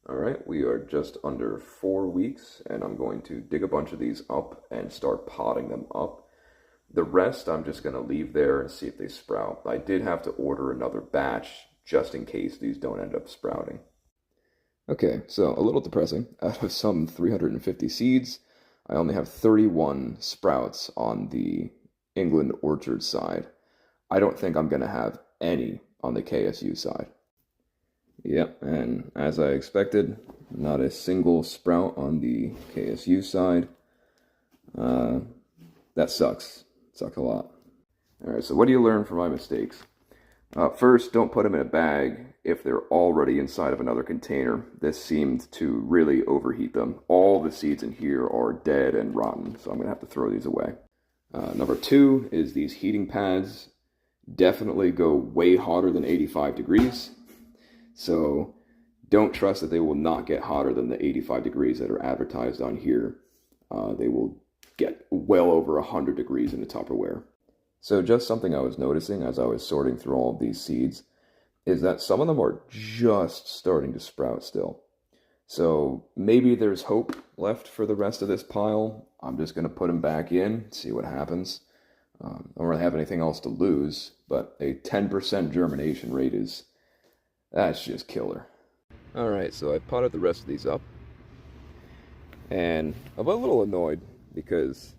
All right, we are just under 4 weeks, and I'm going to dig a bunch of these up and start potting them up. The rest I'm just going to leave there and see if they sprout. I did have to order another batch just in case these don't end up sprouting. Okay, so a little depressing. Out of some 350 seeds, I only have 31 sprouts on the England orchard side. I don't think I'm going to have any on the KSU side. Yep, and as I expected, not a single sprout on the KSU side. Uh, that sucks. Sucks a lot. Alright, so what do you learn from my mistakes? First, don't put them in a bag if they're already inside of another container. This seemed to really overheat them. All the seeds in here are dead and rotten, so I'm going to have to throw these away. Number two is these heating pads definitely go way hotter than 85 degrees. So don't trust that they will not get hotter than the 85 degrees that are advertised on here. They will get well over 100 degrees in the Tupperware. So just something I was noticing as I was sorting through all of these seeds is that some of them are just starting to sprout still. So maybe there's hope left for the rest of this pile. I'm just going to put them back in, see what happens. I don't really have anything else to lose, but a 10% germination rate that's just killer. Alright, so I potted the rest of these up. And I'm a little annoyed because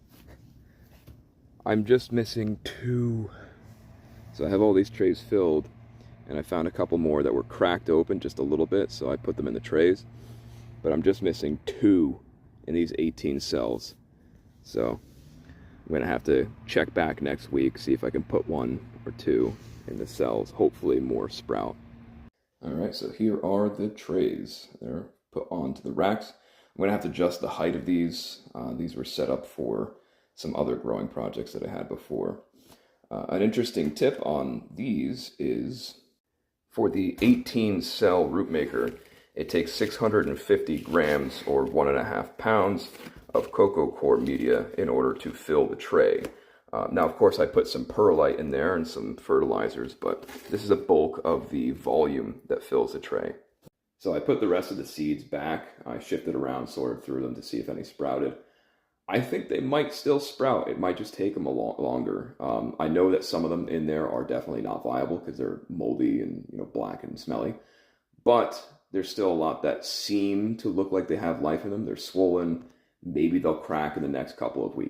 I'm just missing 2. So I have all these trays filled, and I found a couple more that were cracked open just a little bit, so I put them in the trays. But I'm just missing 2 in these 18 cells. So I'm going to have to check back next week, see if I can put 1 or 2 in the cells. Hopefully more sprout. Alright, so here are the trays. They're put onto the racks. I'm going to have to adjust the height of these. These were set up for some other growing projects that I had before. An interesting tip on these is for the 18 cell root maker, it takes 650 grams or 1.5 pounds of cocoa core media in order to fill the tray. Now, of course, I put some perlite in there and some fertilizers, but this is a bulk of the volume that fills the tray. So I put the rest of the seeds back. I shifted around, sorted through them to see if any sprouted. I think they might still sprout. It might just take them a lot longer. I know that some of them in there are definitely not viable because they're moldy and black and smelly. But there's still a lot that seem to look like they have life in them. They're swollen. Maybe they'll crack in the next couple of weeks.